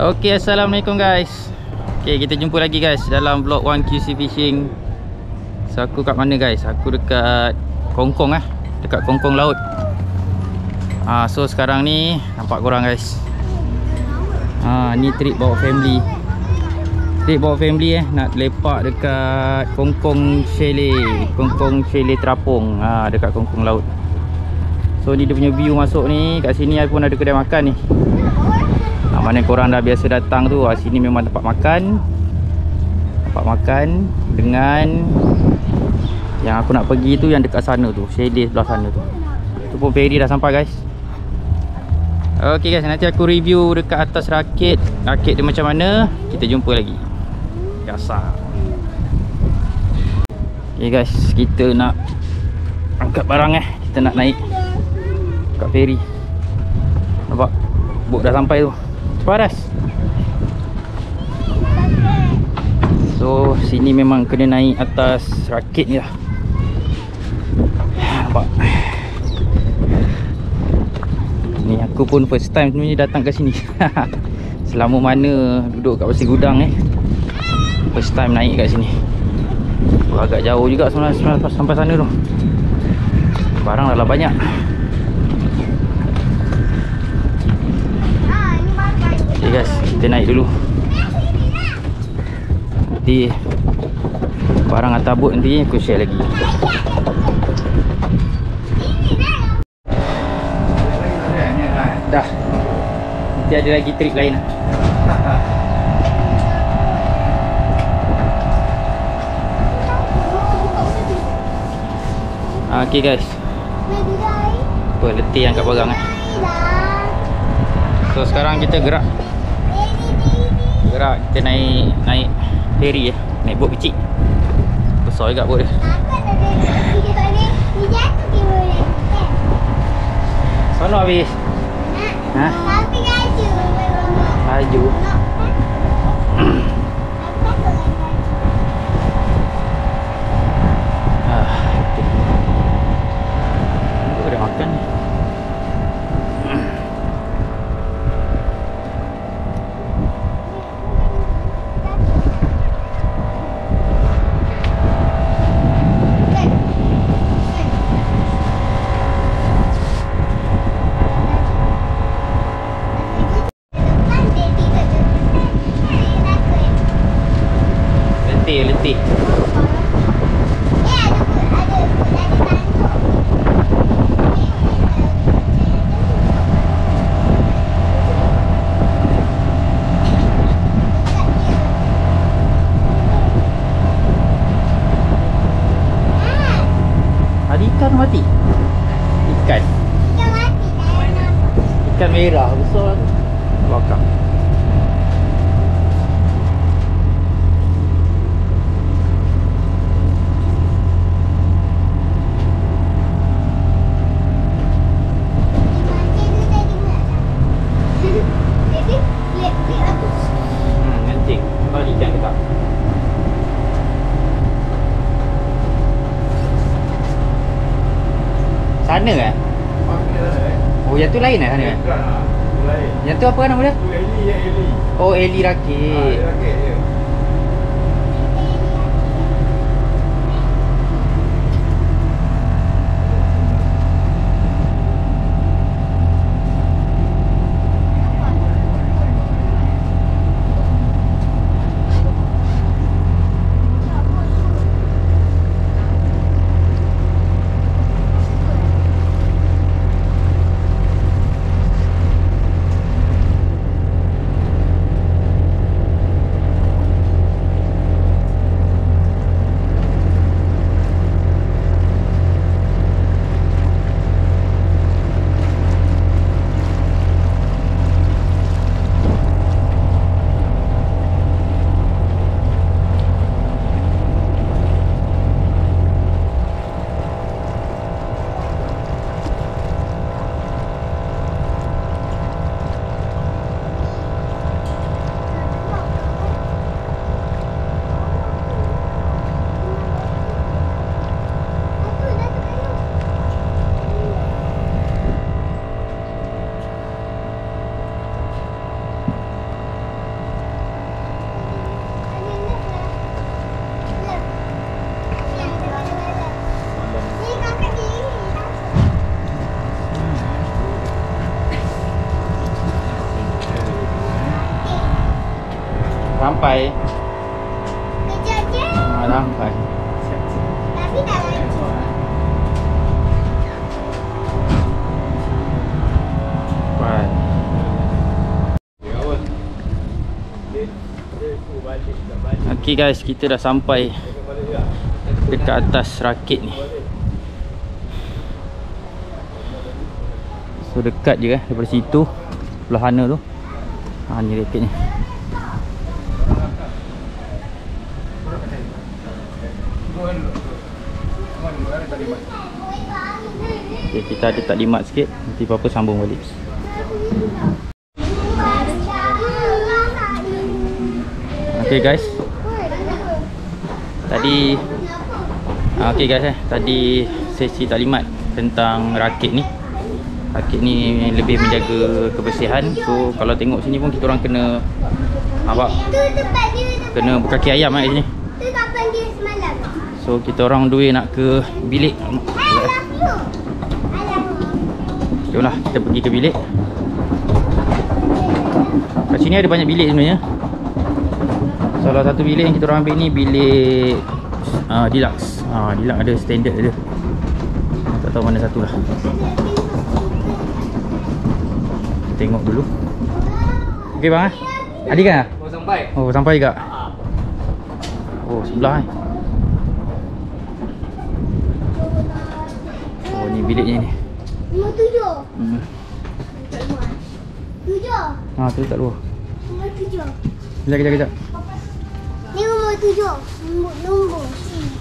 Okey, assalamualaikum guys. Okey, kita jumpa lagi guys dalam vlog 1QC Fishing. So aku kat mana guys? Aku dekat Kongkong dekat Kongkong laut. So sekarang ni nampak korang guys. Ni trip bawa family. Trip bawa family nak lepak dekat Kongkong Chalet. Kongkong Chalet Terapung. Dekat Kongkong laut. So ni dia punya view masuk ni. Kat sini pun ada kedai makan ni. Mana korang dah biasa datang tu, sini memang tempat makan. Tempat makan. Dengan yang aku nak pergi tu yang dekat sana tu, Chalet sebelah sana tu. Tu pun ferry dah sampai guys. Ok guys, nanti aku review dekat atas rakit. Rakit dia macam mana, kita jumpa lagi. Biasa. Ok guys, kita nak angkat barang kita nak naik kat ferry. Nampak bot dah sampai tu. Paras. So sini memang kena naik atas rakit ni lah. Nampak. Ni aku pun first time sebenarnya datang ke sini. Selama mana duduk kat Pasir Gudang first time naik kat sini. Agak jauh juga sebenarnya sampai sana tu. Barang dah lah banyak. Okay guys, kita naik dulu. Nanti barang atas bot nanti aku share lagi. Dah. Nanti ada lagi trip lain. Okay guys. Letih angkat barang So sekarang kita gerak. Kita naik ferry naik bot kecil. Besar juga bot dia. Sono habis. Tapi laju. Udah makan ni. Letih. Ada ikan mati. Ikan mati. Ikan merah besar tu. Bakar. Sana Oh yang tu lain sana Yang tu apa nama dia? Eli. Oh Eli rakit. Rakit je. Okay guys, kita dah sampai dekat atas rakit ni. So dekat je daripada situ, sebelah sana tu. Ni rakit ni. Okay, kita ada taklimat sikit. Nanti apa-apa sambung balik. Okay guys, tadi okay guys tadi sesi taklimat tentang rakit ni. Rakit ni lebih menjaga kebersihan. So kalau tengok sini pun kita orang kena kena berkaki ayam kat sini. So kita orang dua nak ke bilik. Jomlah kita pergi ke bilik. Kat sini ada banyak bilik sebenarnya. Salah satu bilik yang kita orang ambil ni bilik deluxe. Deluxe ada standard dia. Tak tahu mana satu lah. Tengok dulu. Okey bang Adik kan? Oh sampai. Oh sampai juga. Oh sebelah ni. Oh ni biliknya ni. Nombor 7. 7. Tu tak luar. Nombor 7. Kejap. Ni nombor 7. Nombor.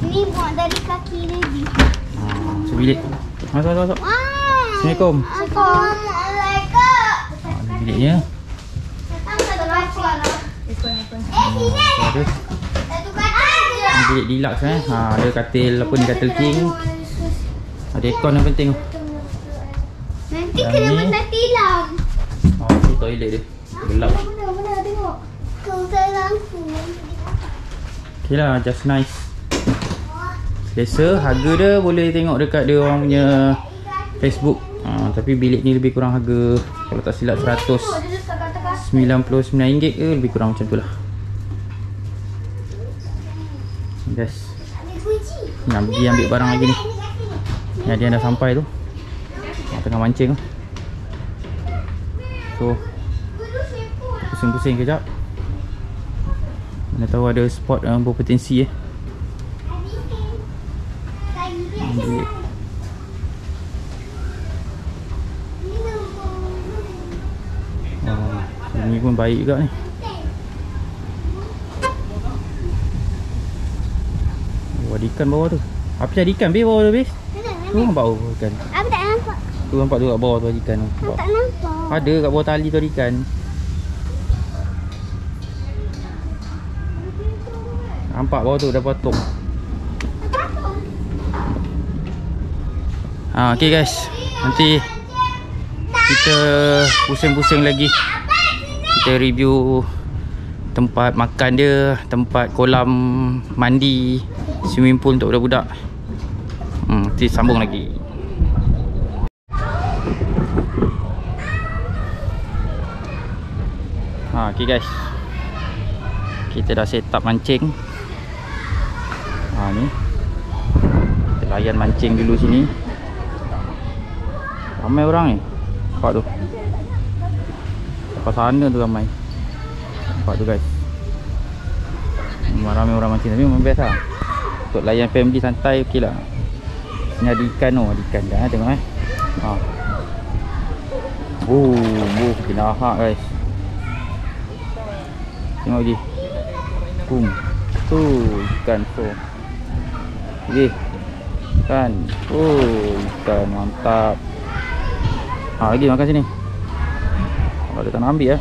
Ni buat dari kaki lagi. Sebilik. Masuk. Assalamualaikum. Assalamualaikum. Ni biliknya. Sini. Ada. Satu katil je. Ni bilik deluxe ada katil apa ni, katil king. Ada aircon yang penting. Nanti Yang kena ni. pasal tilam. Ni toilet dia. Gelap. Mana tengok. Kau saya lampu. Okay lah, just nice. Selesa. Harga dia boleh tengok dekat dia orang punya Facebook. Tapi bilik ni lebih kurang harga, kalau tak silap, RM199 ke lebih kurang macam tu lah. Guys, nak pergi ambil barang lagi ni. Yang dia dah sampai tu, tengah mancing tu. So pusing-pusing kejap. Mana tahu ada spot berpotensi bilik. Ini pun baik juga ni. Ada ikan bawah tu. Apa ada ikan bawah tu, Bis? Tu nampak ikan. Aku tak nampak. Tu nampak tu kat bawah tu ada ikan tu. Aku tak nampak. Ada kat bawah tali tu ada ikan. Nampak bawah tu dah potong. Okay guys, nanti kita pusing-pusing lagi. Kita review tempat makan dia, tempat kolam mandi, swimming pool untuk budak-budak. Nanti sambung lagi. Okay guys, kita dah set up mancing. Ni kita layan mancing dulu sini. Ramai orang ni. Nampak tu. Sampai sana tu ramai. Nampak tu guys. Memang ramai orang mancing. Tapi memang best lah. Untuk layan family santai okey lah. Ni ada ikan tu. Ada ikan dah tengok kena ahak guys. Tengok lagi. Boom. Tu ikan tu. Okey. Ikan. Ikan mantap. Lagi makan sini. Kalau dia tak nak ambil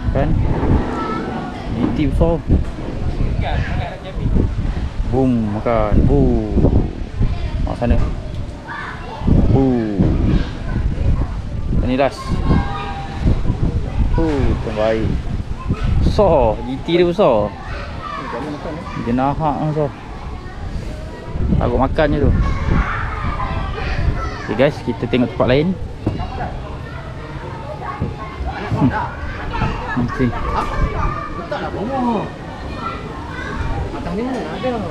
kan. Ini tip besar. Boom, makan. Mak sana. Ini last. Terbaik. Besar. GT dia besar. Dia nahak besar. Takut makannya tu. Okay guys, kita tengok tempat lain. Mancing. Letaklah bawah. Atas ni mana ada.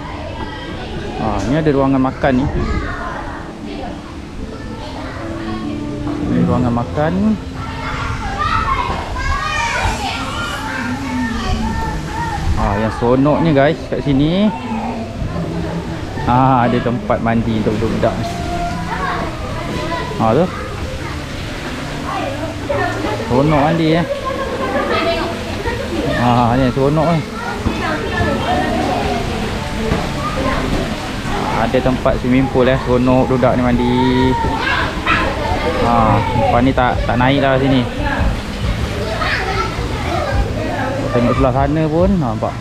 Ni ada ruangan makan ni. Ini ruangan makan. Yang seronoknya guys kat sini, ada tempat mandi untuk budak ni. Tu seronok mandi ya. Ni seronok ni. Ada tempat swimming pool seronok budak ni mandi. Lepas ni tak naik lah sini. Tengok sebelah sana pun nampak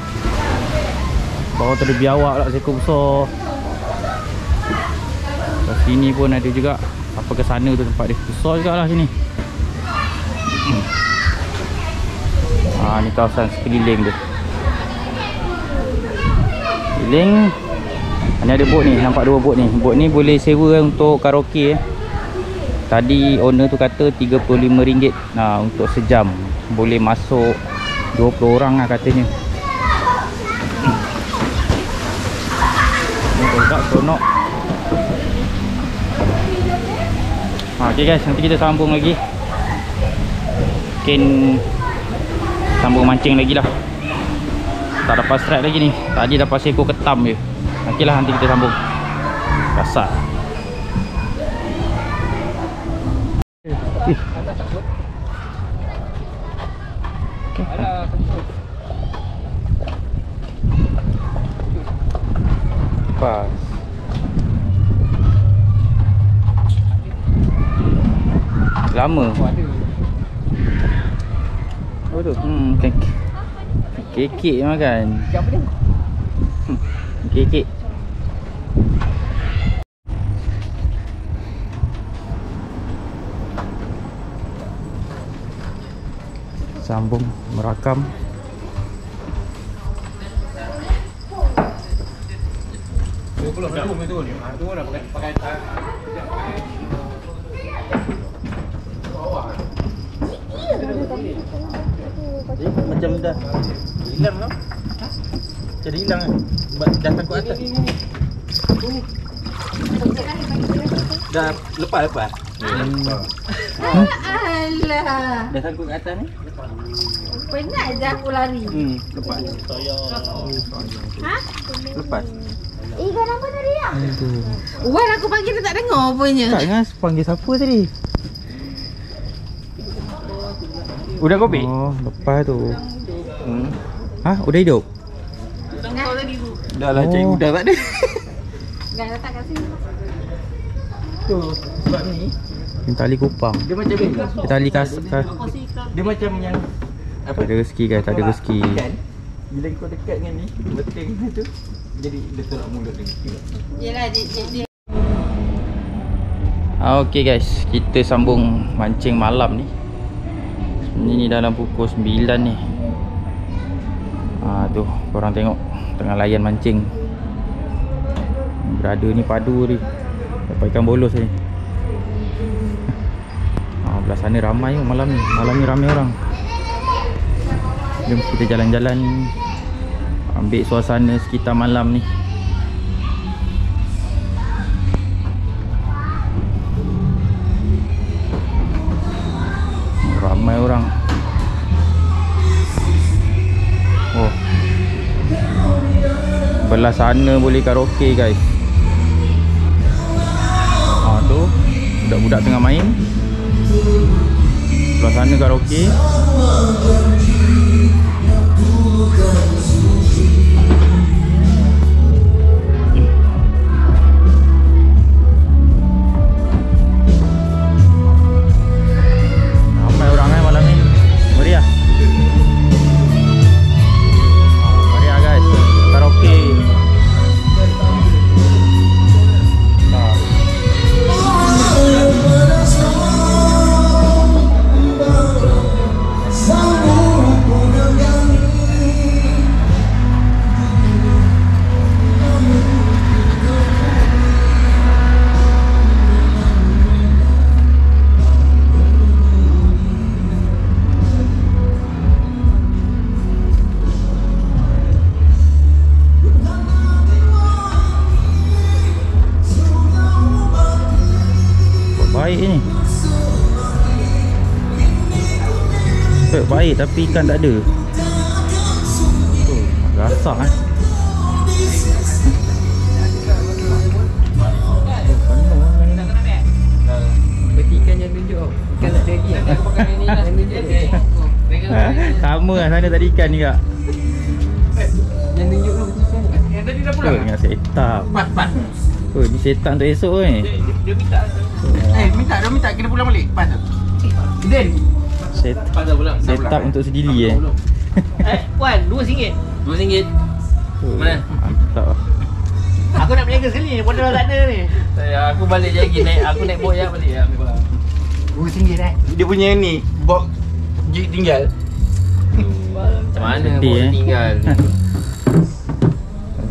bawah tu ada biawak pula, seekor besar. Kat sini pun ada juga. Apa ke sana tu tempat dia besar jugalah sini. Ni kawasan sekeliling tu. Sekeliling. Ni ada bot ni, nampak dua bot ni. Bot ni boleh sewa untuk karaoke. Tadi owner tu kata RM35 untuk sejam. Boleh masuk 20 orang lah katanya. Ni budak seronok. Okay guys, nanti kita sambung lagi. Mungkin sambung mancing lagi lah. Tak dapat strike lagi ni. Tadi dapat seekor ketam je. Okey lah, nanti kita sambung. Kasar. Pas. Lama. Oh tu. Kekek makan. Apa dia? Kekek. Sambung merakam. Macam dah hilang tau. Jadi hilang kan? Dah takut atas. Dah lepas. Alah. Dah takut kat atas ni. Penat je aku lari. Lepas. Ha? Lepas. Ikan apa tadi ya? Wan aku panggil dia tak dengar punya. Tak Ngas panggil siapa tadi? Udah kopi? Oh, lepas tu. Udah hidup? Kau tadi tu. Dah lah, cik udah tak ada. Dah letak kat sini. Tu, sebab ni Yang tali kupang. dia macam ni. Tali Dia macam yang apa? Tak ada rezeki guys, tak ada rezeki. Kan? Bila kau dekat dengan ni, beting tu, jadi dia tolak mulut dia. Yelah dia. Okay guys, kita sambung mancing malam ni. Sebenarnya ni dalam pukul 9 ni. Tu korang tengok tengah layan mancing. Berada ni padu ni. Dapat ikan bolos ni. Belah sana ramai malam ni. Malam ni ramai orang. Jom kita jalan-jalan, ambil suasana sekitar malam ni. Ramai orang. Oh, belah sana boleh karaoke guys. Tu budak-budak tengah main. Belah sana karaoke. Ramai orang malam ni. Meriah. Meriah guys. Karaoke. Baik ni. Baik tapi ikan tak ada. besar kan. Ikan yang tunjuk. Ikan tak ada lagi. Aku pakai ni lah. Yang tunjuk. Sama lah sana tadi ikan juga. Yang tunjuk tu betul. Yang tadi dah pulang. Dengan setup. Pat. Oh, ni setup untuk esok ni. Dia minta. Dia minta kena pulang balik. Pat. Den. Pat dah pulang. Setup untuk sendiri Puan, RM2. RM2. Mana? Mantap lah. Aku nak berniaga sekali ni, modal tak ada ni. Aku balik lagi naik, aku naik boya balik ya. RM2 Dia punya ni, box jig tinggal. Macam mana Sedih, box tinggal?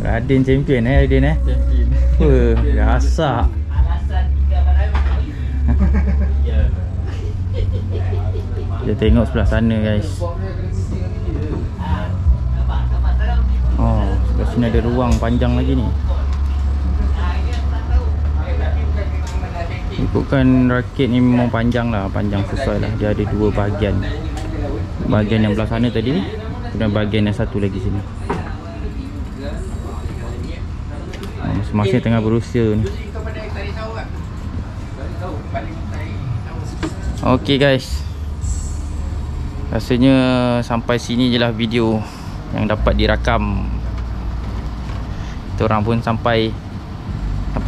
Radin champion Radin Champion. Wah, gasak. Kita tengok sebelah sana guys. Oh, sebelah sini ada ruang panjang lagi ni. Ikutkan rakit ni memang panjang lah, panjang sesuai lah. Dia ada dua bahagian. Bahagian yang belah sana tadi, dan bahagian yang satu lagi sini. Masing-masing tengah berusia ni. Okay guys, rasanya sampai sini je lah video yang dapat dirakam. Kita orang pun sampai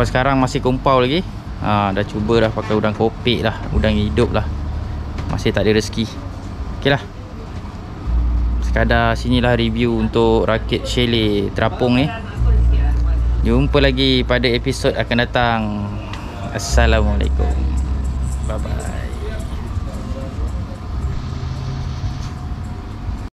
sekarang masih kumpau lagi. Dah cuba dah pakai udang kopek lah, udang hidup lah. Masih tak ada rezeki. Ok lah, sekadar sinilah review untuk rakit chalet terapung ni. Jumpa lagi pada episod akan datang. Assalamualaikum. Bye bye.